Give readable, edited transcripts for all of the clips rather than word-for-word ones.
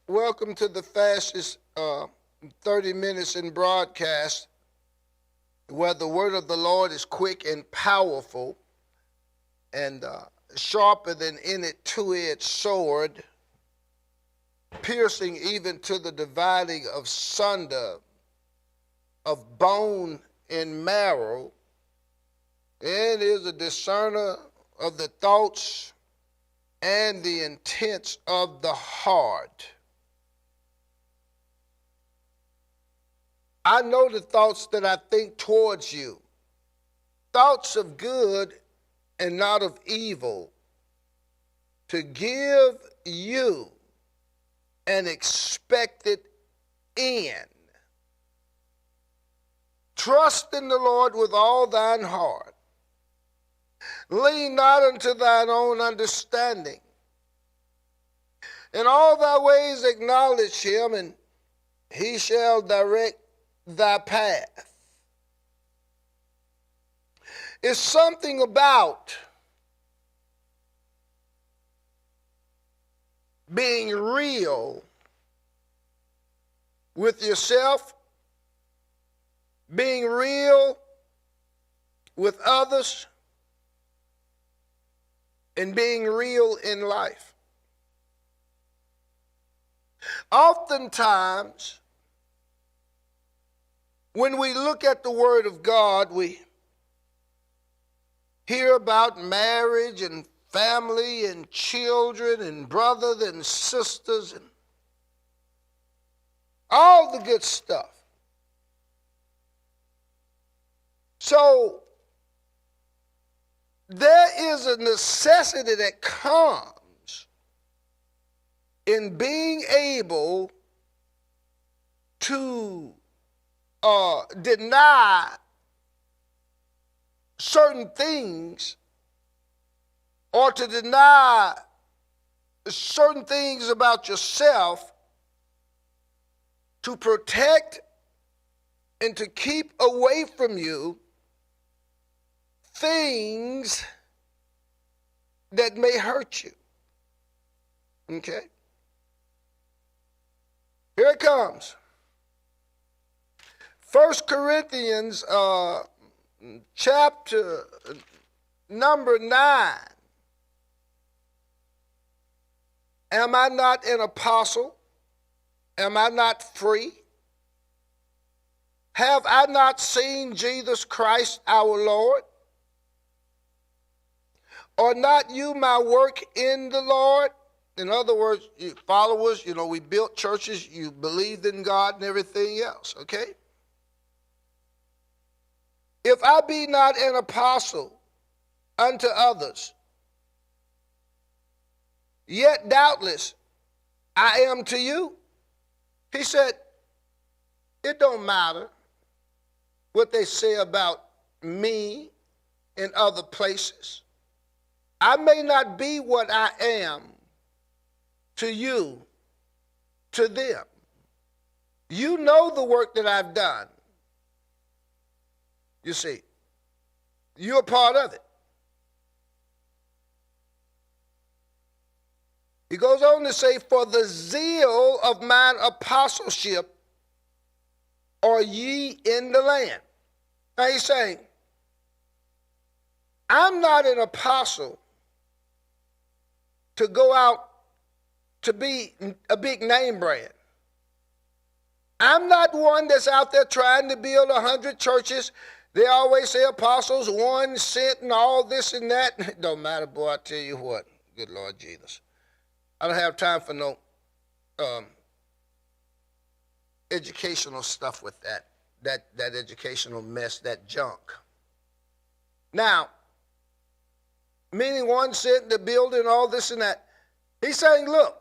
Welcome to the fastest 30 minutes in broadcast, where the word of the Lord is quick and powerful and sharper than any two-edged sword, piercing even to the dividing of sunder of bone and marrow, and is a discerner of the thoughts and the intents of the heart. I know the thoughts that I think towards you, thoughts of good and not of evil, to give you an expected end. Trust in the Lord with all thine heart. Lean not unto thine own understanding. In all thy ways acknowledge him, and he shall direct thy path. It's something about being real with yourself, being real with others, and being real in life. Oftentimes, when we look at the Word of God, we hear about marriage and family and children and brothers and sisters and all the good stuff. So there is a necessity that comes in being able to deny certain things, or to deny certain things about yourself, to protect and to keep away from you things that may hurt you. Okay? Here it comes. 1 Corinthians chapter number 9. Am I not an apostle? Am I not free? Have I not seen Jesus Christ our Lord? Are not you my work in the Lord? In other words, you followers, we built churches, you believed in God and everything else, okay? If I be not an apostle unto others, yet doubtless I am to you. He said, it don't matter what they say about me in other places. I may not be what I am to you, to them. You know the work that I've done. You see, you're a part of it. He goes on to say, for the zeal of mine apostleship are ye in the land. Now he's saying, I'm not an apostle to go out to be a big name brand. I'm not one that's out there trying to build 100 churches. They always say apostles, one sent and all this and that. It don't matter, boy, I tell you what. Good Lord Jesus. I don't have time for no educational stuff with that educational mess, that junk. Now, meaning one sent the building, all this and that. He's saying, look,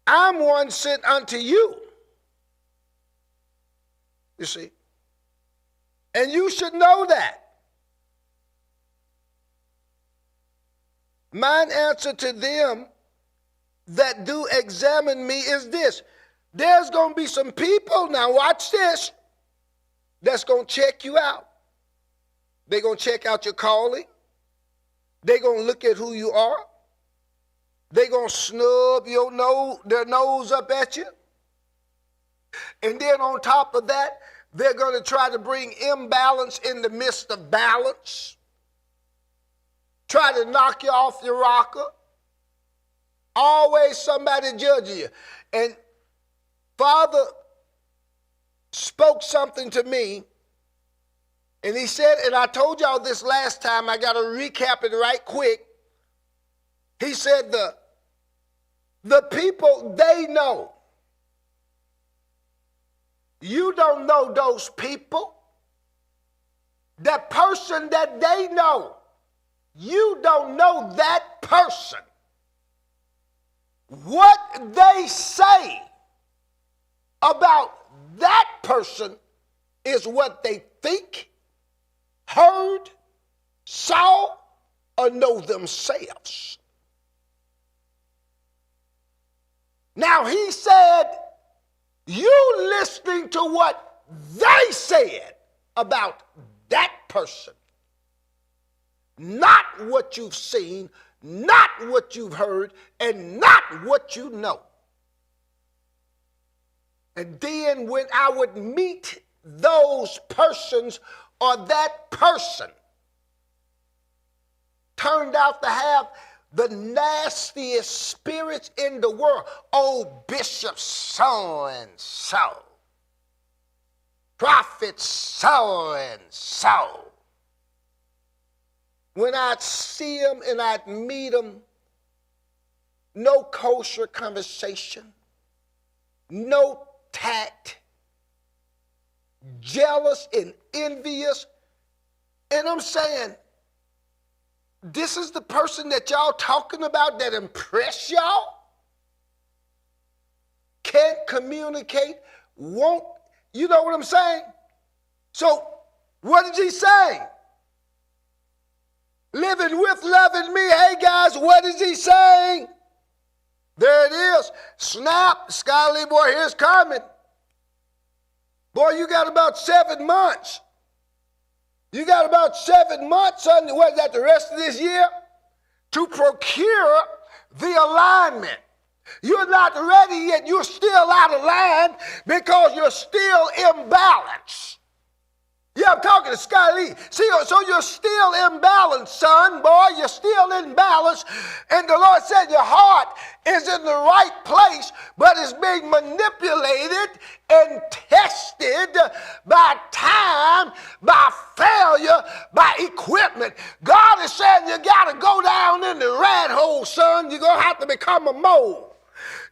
I'm one sent unto you. You see? And you should know that. Mine answer to them that do examine me is this. There's going to be some people, now watch this, that's going to check you out. They're going to check out your calling. They're going to look at who you are. They're going to snub their nose up at you. And then on top of that, they're going to try to bring imbalance in the midst of balance. Try to knock you off your rocker. Always somebody judging you. And Father spoke something to me, and he said, and I told y'all this last time, I got to recap it right quick. He said the people they know. You don't know those people. That person that they know, you don't know that person. What they say about that person is what they think, heard, saw, or know themselves. Now he said, you listening to what they said about that person, not what you've seen, not what you've heard, and not what you know. And then when I would meet those persons or that person turned out to have the nastiest spirits in the world. Oh, Bishop so-and-so. Prophet so-and-so. When I'd see them and I'd meet them, no kosher conversation, no tact, jealous and envious. And I'm saying, this is the person that y'all talking about that impress y'all? Can't communicate, won't, you know what I'm saying? So, what did he say? Living with, loving me. Hey guys, what is he saying? There it is. Snap, Skyly boy, here's coming. Boy, you got about 7 months. You got about 7 months, son, what is that, the rest of this year? To procure the alignment. You're not ready yet. You're still out of line because you're still imbalanced. Yeah, I'm talking to Sky Lee. See, so you're still imbalanced, son, boy. You're still imbalanced. And the Lord said your heart is in the right place, but it's being manipulated and tested by time, by failure, by equipment. God is saying you got to go down in the rat hole, son. You're going to have to become a mole.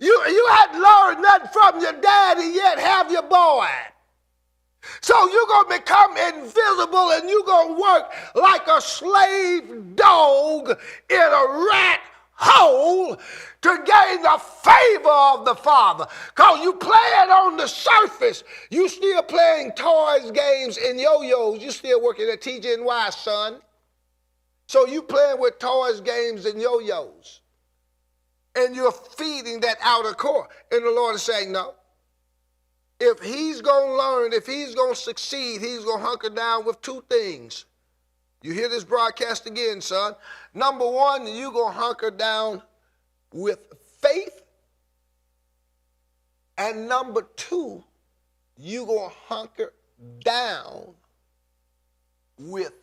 You hadn't learned nothing from your daddy yet, have you, boy? So you're going to become invisible and you're going to work like a slave dog in a rat hole to gain the favor of the Father. Because you playing on the surface. You still playing toys, games, and yo-yos. You still working at TGNY, son. So you playing with toys, games, and yo-yos. And you're feeding that outer core. And the Lord is saying, no. If he's going to learn, if he's going to succeed, he's going to hunker down with 2 things. You hear this broadcast again, son. Number 1, you're going to hunker down with faith. And number 2, you're going to hunker down with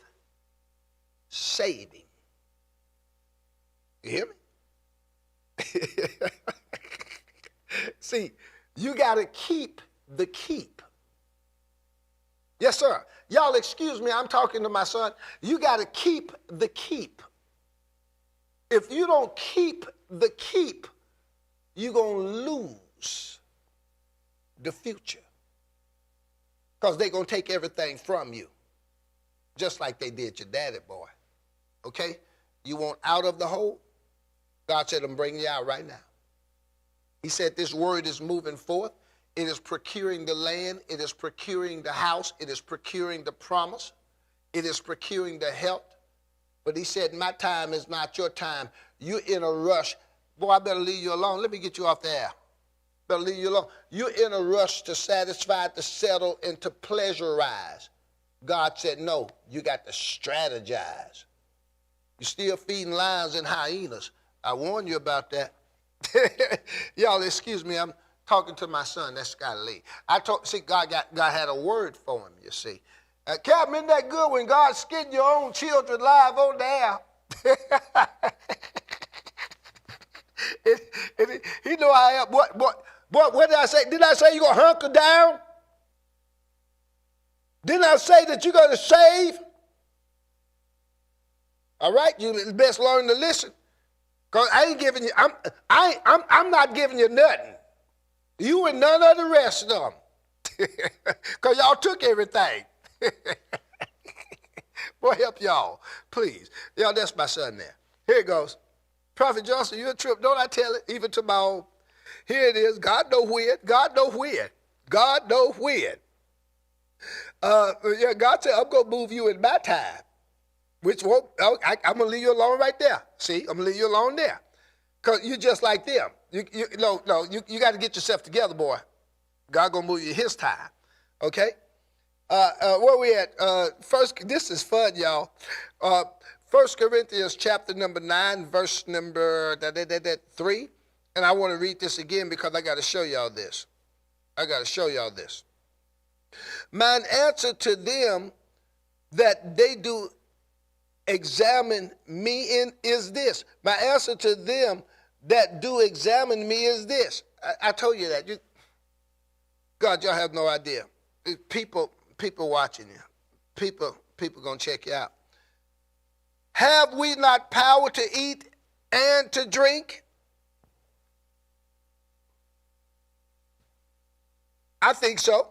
saving. You hear me? See, you got to keep the keep. Yes, sir. Y'all excuse me, I'm talking to my son. You got to keep the keep. If you don't keep the keep, you're going to lose the future. Because they're going to take everything from you. Just like they did your daddy, boy. Okay? You want out of the hole? God said, I'm bringing you out right now. He said this word is moving forth. It is procuring the land. It is procuring the house. It is procuring the promise. It is procuring the health. But he said, my time is not your time. You're in a rush. Boy, I better leave you alone. Let me get you off the air. Better leave you alone. You're in a rush to satisfy, to settle, and to pleasurize. God said, no, you got to strategize. You're still feeding lions and hyenas. I warned you about that. Y'all, excuse me. I'm talking to my son. That's Scott Lee. God had a word for him, you see. Captain, isn't that good when God skinned your own children live on the air? He know I am. What did I say? Didn't I say you're going to hunker down? Didn't I say that you're going to save? All right, you best learn to listen. Because I ain't giving you, I'm not giving you nothing. You and none of the rest of them. Because y'all took everything. Boy, help y'all, please. Y'all, that's my son there. Here it goes. Prophet Johnson, you're a trip. Don't I tell it, even to my own? Here it is. God know when. God know when. God know when. Yeah, God said, I'm going to move you in my time. Which won't, I'm going to leave you alone right there. See, I'm going to leave you alone there. Because you're just like them. You got to get yourself together, boy. God going to move you his time. Okay? Where we at? This is fun, y'all. 1 Corinthians chapter number 9, verse number 3. And I want to read this again because I got to show y'all this. Mine answer to them that they do examine me in is this. My answer to them that do examine me is this. I told you that. God, y'all have no idea. People watching you. People gonna check you out. Have we not power to eat and to drink? I think so.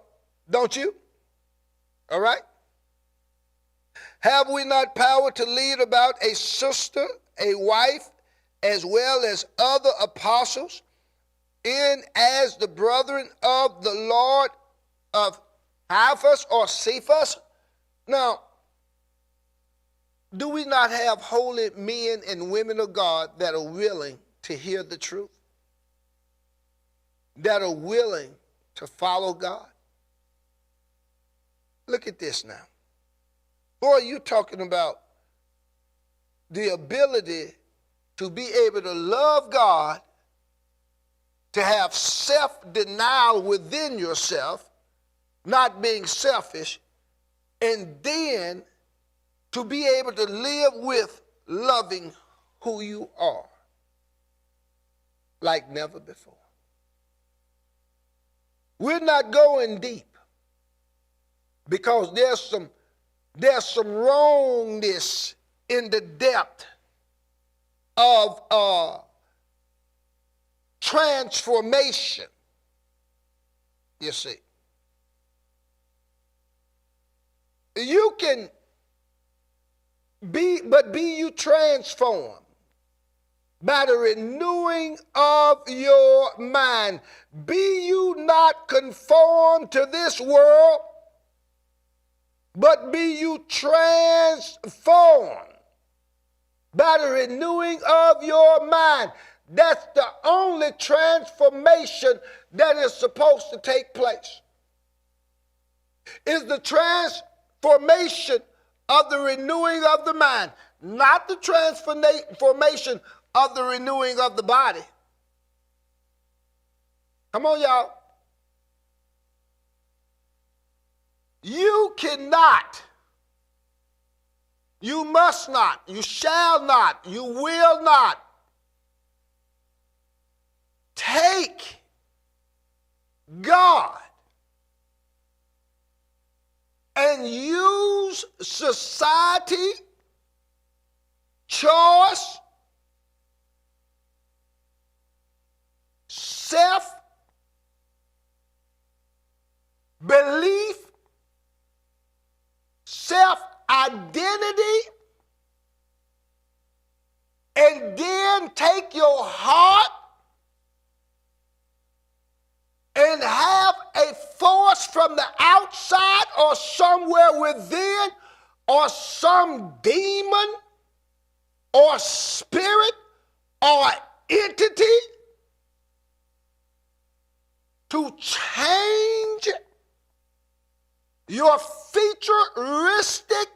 Don't you? All right? Have we not power to lead about a sister, a wife, as well as other apostles, in as the brethren of the Lord of Cephas or Cephas? Now, do we not have holy men and women of God that are willing to hear the truth? That are willing to follow God? Look at this now. Boy, you're talking about the ability to be able to love God, to have self-denial within yourself, not being selfish, and then to be able to live with loving who you are like never before. We're not going deep because there's some wrongness in the depth of transformation, you see. You can be you transformed by the renewing of your mind. Be you not conformed to this world, but be you transformed by the renewing of your mind. That's the only transformation that is supposed to take place. Is the transformation of the renewing of the mind, not the transformation of the renewing of the body. Come on, y'all. You cannot, you must not, you shall not, you will not take God and use society, choice, self-belief, self-identity, and then take your heart and have a force from the outside or somewhere within or some demon or spirit or entity to change your futuristic,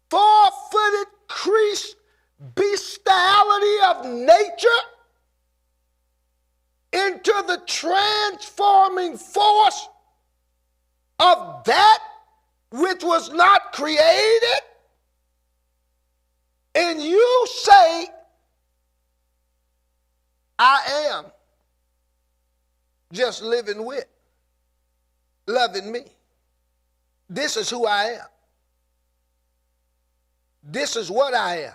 four-footed, creased, bestiality of nature into the transforming force of that which was not created, and you say, I am just living with, loving me. This is who I am. This is what I am.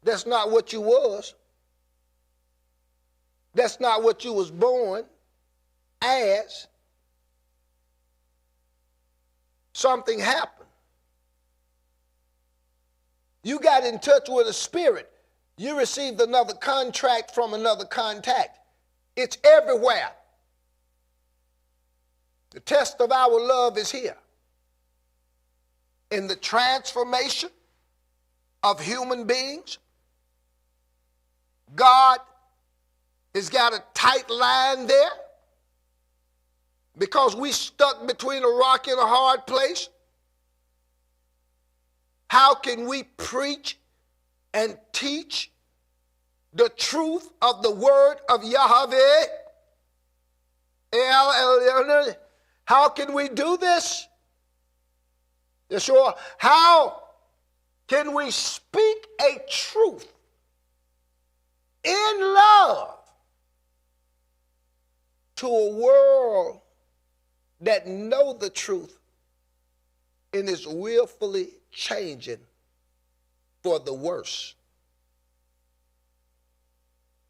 That's not what you was. That's not what you was born as. Something happened. You got in touch with a spirit. You received another contract from another contact. It's everywhere. The test of our love is here. In the transformation of human beings, God has got a tight line there because we stuck between a rock and a hard place. How can we preach and teach the truth of the word of Yahweh? How can we do this? Yeshua, how can we speak a truth in love to a world that know the truth and is willfully changing for the worse?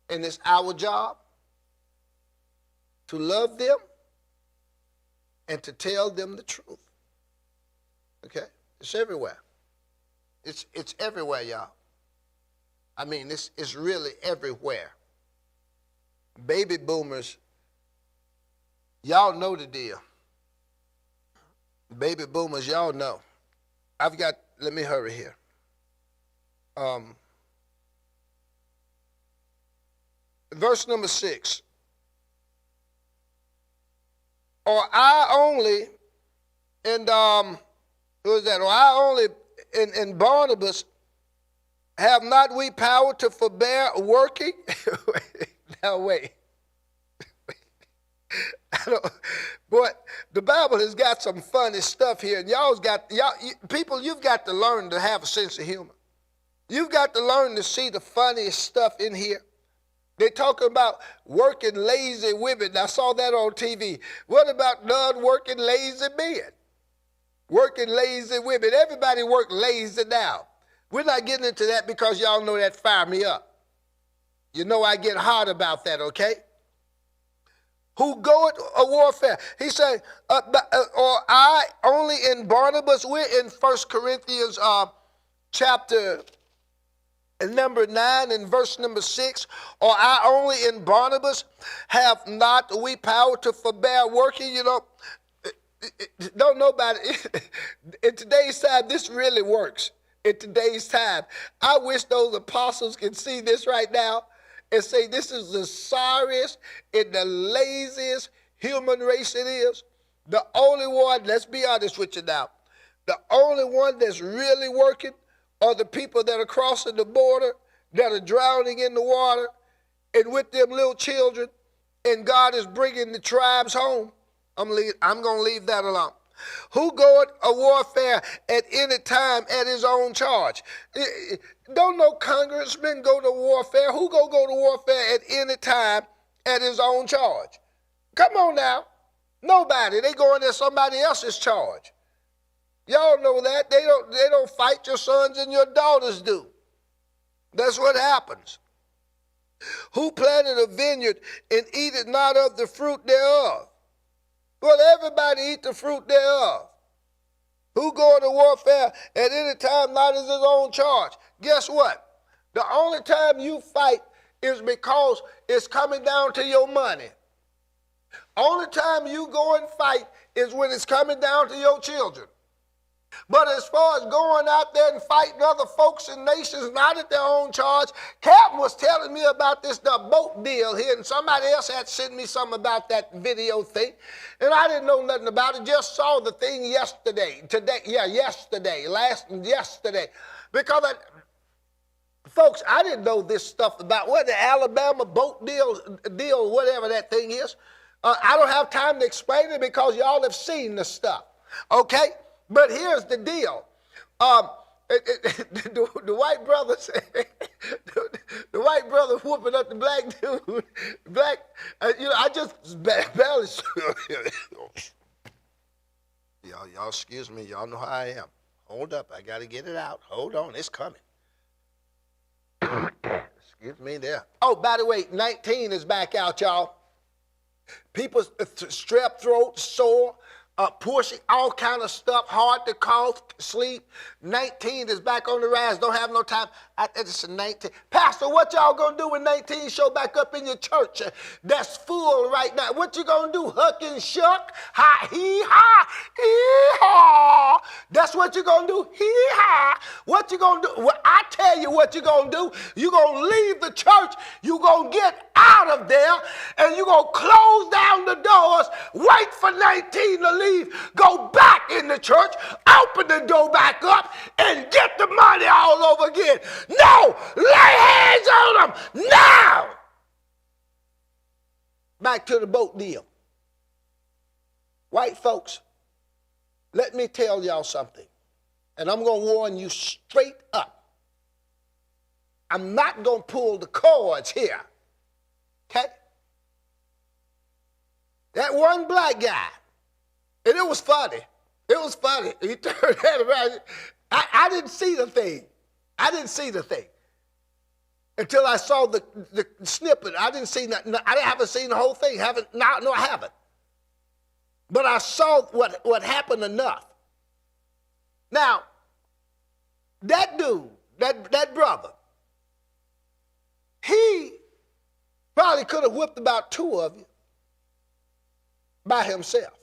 And it's our job to love them and to tell them the truth. Okay? It's everywhere. It's everywhere, y'all. I mean, it's really everywhere. Baby boomers, y'all know the deal. Baby boomers, y'all know. Let me hurry here. Verse number 6. Or I only, and who is that? Or I only, in Barnabas, have not we power to forbear working? Now wait. Boy, the Bible has got some funny stuff here, and people, you've got to learn to have a sense of humor. You've got to learn to see the funniest stuff in here. They talk about working lazy women. I saw that on TV. What about non-working lazy men? Working lazy women. Everybody work lazy now. We're not getting into that because y'all know that fire me up. You know I get hot about that, okay? Who goeth a warfare. He said, or I only in Barnabas. We're in 1 Corinthians chapter number 9 and verse number 6. Or I only in Barnabas have not we power to forbear working. You know, don't nobody, in today's time, this really works. In today's time, I wish those apostles could see this right now and say this is the sorriest and the laziest human race it is. The only one, let's be honest with you now, the only one that's really working are the people that are crossing the border, that are drowning in the water, and with them little children, and God is bringing the tribes home. I'm going to leave that alone. Who goeth a warfare at any time at his own charge? Don't no congressman go to warfare. Who go to warfare at any time at his own charge? Come on now. Nobody. They going at somebody else's charge. Y'all know that. They don't fight. Your sons and your daughters do. That's what happens. Who planted a vineyard and eateth not of the fruit thereof? Well, everybody eat the fruit thereof. Who go to warfare at any time not as his own charge? Guess what? The only time you fight is because it's coming down to your money. Only time you go and fight is when it's coming down to your children. But as far as going out there and fighting other folks and nations not at their own charge, Captain was telling me about the boat deal here, and somebody else had sent me something about that video thing, and I didn't know nothing about it, just saw the thing yesterday. Yesterday. Because, folks, I didn't know this stuff about what the Alabama boat deal, whatever that thing is. I don't have time to explain it because y'all have seen the stuff. Okay? But here's the deal. The white brother said, the white brother whooping up the black dude. I just barely. Y'all excuse me. Y'all know how I am. Hold up. I got to get it out. Hold on. It's coming. Excuse me there. Oh, by the way, 19 is back out, y'all. People, strep throat, sore, pushing, all kind of stuff, hard to call, sleep. 19 is back on the rise. Don't have no time. It's a 19. Pastor, what y'all gonna do when 19 show back up in your church? That's full right now. What you gonna do? Huck and shuck? Ha, hee, ha, hee, ha. That's what you gonna do? Hee, ha. What you gonna do? Well, I tell you what you gonna do. You gonna leave the church. You gonna get out of there, and you gonna close down the doors. Wait for 19 to leave. Go back in the church. Open the door back up, and get the money all over again. No! Lay hands on them now! Back to the boat deal. White folks, let me tell y'all something. And I'm going to warn you straight up. I'm not going to pull the cords here. Okay? That one black guy, and it was funny. It was funny. He turned that around. I didn't see the thing. I didn't see the thing until I saw the snippet. I didn't see nothing. I haven't seen the whole thing. No, I haven't. But I saw what happened enough. Now, that dude, that brother, he probably could have whipped about 2 of you by himself.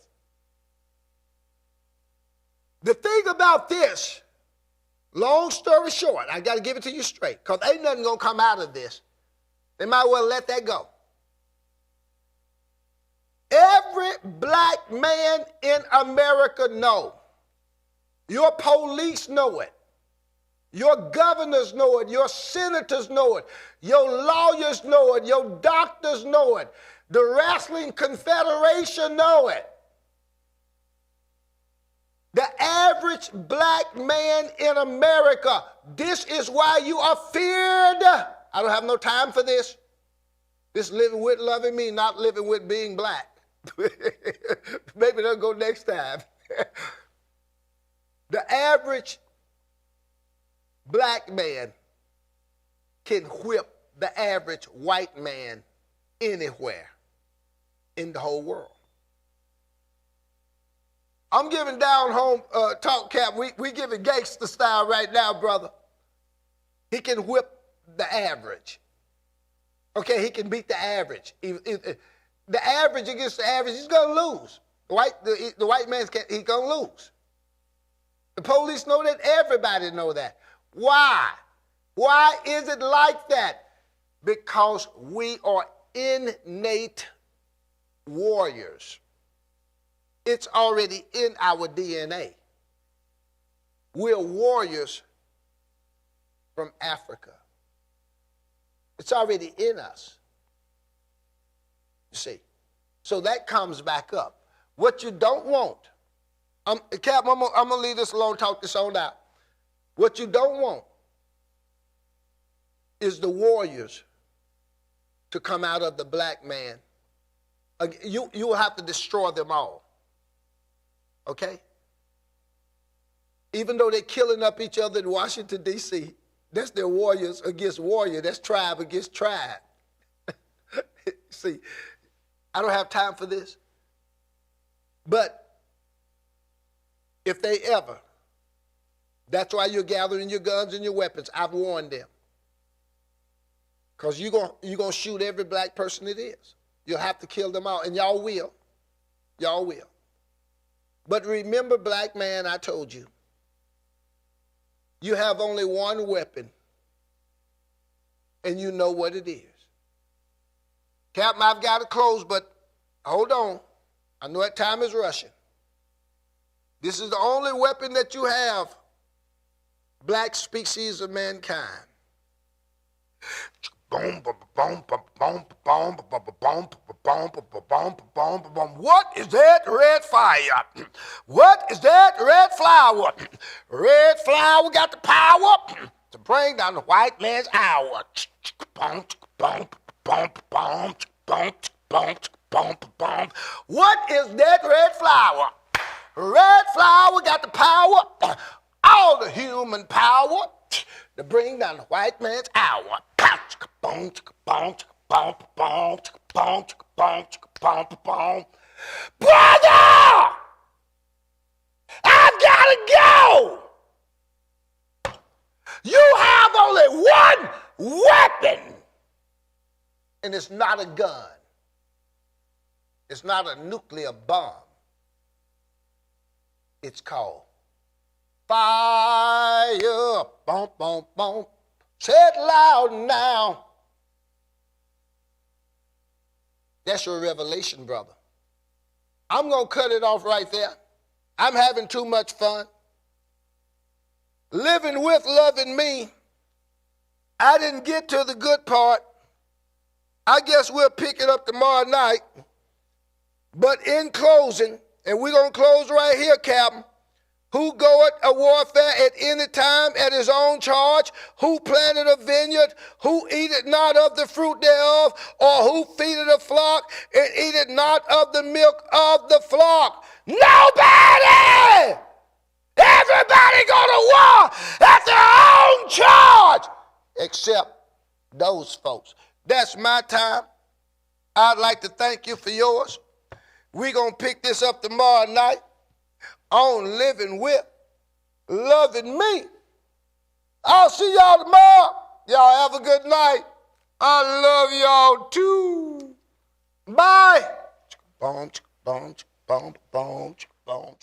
The thing about this, long story short, I got to give it to you straight, because ain't nothing going to come out of this. They might well let that go. Every black man in America know. Your police know it. Your governors know it. Your senators know it. Your lawyers know it. Your doctors know it. The Wrestling Confederation know it. The average black man in America, this is why you are feared. I don't have no time for this. This living with loving me, not living with being black. Maybe that'll go next time. The average black man can whip the average white man anywhere in the whole world. I'm giving down home talk cap. We giving gangster style right now, brother. He can whip the average. Okay, he can beat the average. The average against the average, he's going to lose. The white man's he's going to lose. The police know that. Everybody know that. Why? Why is it like that? Because we are innate warriors. It's already in our DNA. We're warriors from Africa. It's already in us. You see. So that comes back up. What you don't want, Cap, I'm going to leave this alone, talk this on out. What you don't want is the warriors to come out of the black man. You will have to destroy them all. Okay? Even though they're killing up each other in Washington, D.C., that's their warriors against warrior. That's tribe against tribe. See, I don't have time for this. But if they ever, that's why you're gathering your guns and your weapons. I've warned them. Because you're gonna shoot every black person it is. You'll have to kill them all, and y'all will. Y'all will. But remember, black man, I told you, you have only one weapon, and you know what it is. Captain, I've got to close, but hold on. I know that time is rushing. This is the only weapon that you have black species of mankind. What is that red fire? What is that red flower? Red flower got the power to bring down the white man's hour. What is that red flower? Red flower got the power, all the human power, to bring down the white man's hour. Brother! I've got to go! You have only one weapon, and it's not a gun. It's not a nuclear bomb. It's called fire. Bump, bump, bump. Say it loud now. That's your revelation, brother. I'm going to cut it off right there. I'm having too much fun. Living with, loving me. I didn't get to the good part. I guess we'll pick it up tomorrow night. But in closing, and we're going to close right here, Captain. Who goeth a warfare at any time at his own charge? Who planted a vineyard? Who eateth not of the fruit thereof? Or who feedeth a flock and eateth not of the milk of the flock? Nobody! Everybody go to war at their own charge, except those folks. That's my time. I'd like to thank you for yours. We're going to pick this up tomorrow night on Living With, Loving Me. I'll see y'all tomorrow. Y'all have a good night. I love y'all too. Bye. Boom, boom, boom, boom, boom.